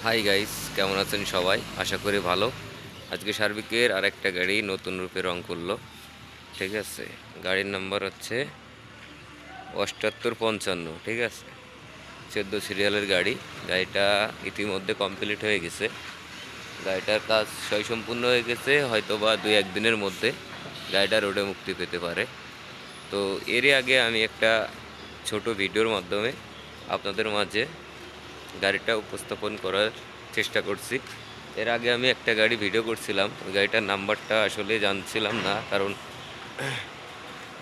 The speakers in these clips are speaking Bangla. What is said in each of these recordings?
হাই গাইস, কেমন আছেন সবাই? আশা করি ভালো। আজকে সার্ভিকের আরেকটা গাড়ি নতুন রূপে রং করলো। ঠিক আছে, গাড়ির নাম্বার হচ্ছে 7855। ঠিক আছে, 14 সিরিয়ালের গাড়ি। গাড়িটা ইতিমধ্যে কমপ্লিট হয়ে গেছে। গাড়িটার কাজ সম্পূর্ণ হয়ে গেছে, হয়তো বা 2-1 দিনের মধ্যে গাড়িটা রোডে মুক্তি পেতে পারে। তো এরই আগে আমি একটা ছোট ভিডিওর মাধ্যমে আপনাদের মাঝে গাড়িটা উপস্থাপন করার চেষ্টা করছি। এর আগে আমি একটা গাড়ি ভিডিও করছিলাম, ওই গাড়িটার নাম্বারটা আসলে জানছিলাম না, কারণ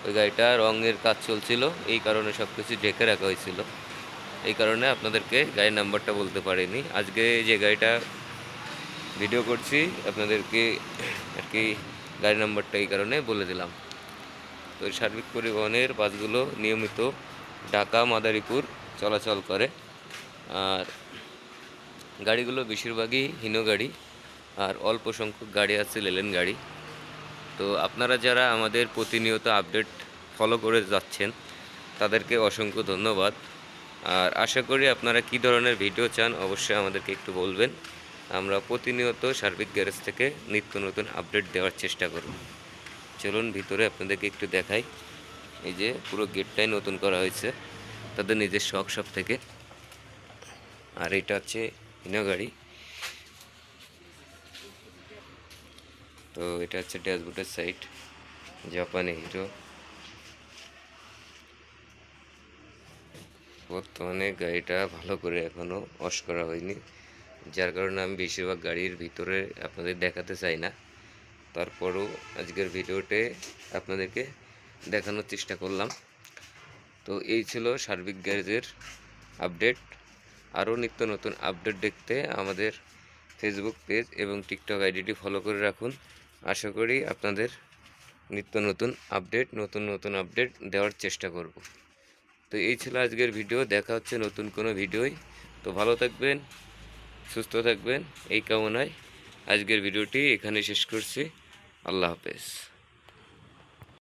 ওই গাড়িটা রঙের কাজ চলছিল, এই কারণে সব কিছু ঢেকে রাখা হয়েছিল। এই কারণে আপনাদেরকে গাড়ির নাম্বারটা বলতে পারিনি। আজকে যে গাড়িটা ভিডিও করছি আপনাদেরকে আর কি গাড়ির নাম্বারটা এই কারণে বলে দিলাম। তো সার্বিক পরিবহনের বাসগুলো নিয়মিত ঢাকা মাদারীপুর চলাচল করে। আর গাড়িগুলো বেশিরভাগই হিনো গাড়ি, আর অল্প সংখ্যক গাড়ি আছে লেলেন গাড়ি। তো আপনারা যারা আমাদের প্রতিনিয়ত আপডেট ফলো করে যাচ্ছেন তাদেরকে অসংখ্য ধন্যবাদ। আর আশা করি আপনারা কী ধরনের ভিডিও চান অবশ্যই আমাদেরকে একটু বলবেন। আমরা প্রতিনিয়ত সার্বিক গ্যারেজ থেকে নিত্য নতুন আপডেট দেওয়ার চেষ্টা করব। চলুন ভিতরে আপনাদেরকে একটু দেখাই। এই যে পুরো গেটটাই নতুন করা হয়েছে তাদের নিজস্ব ওয়ার্কশপ থেকে। আর এটা হচ্ছে হিনো গাড়ি। তো এটা হচ্ছে ড্যাশবোর্ডের সাইড, জাপানি হিরো। বর্তমানে গাড়িটা ভালো করে এখনও ওয়াশ করা হয়নি, যার কারণে আমি বেশিরভাগ গাড়ির ভিতরে আপনাদের দেখাতে চাই না। তারপরও আজকের ভিডিওতে আপনাদেরকে দেখানোর চেষ্টা করলাম। তো এই ছিল সার্বিক গ্যারেজের আপডেট। আরও নিত্য নতুন আপডেট দেখতে আমাদের ফেসবুক পেজ এবং টিকটক আইডিটি ফলো করে রাখুন। আশা করি আপনাদের নিত্য নতুন আপডেট দেওয়ার চেষ্টা করব। তো এই ছিল আজকের ভিডিও। দেখা হচ্ছে নতুন কোনো ভিডিওয়। তো ভালো থাকবেন, সুস্থ থাকবেন এই কামনায় আজকের ভিডিওটি এখানে শেষ করছি। আল্লাহ হাফেজ।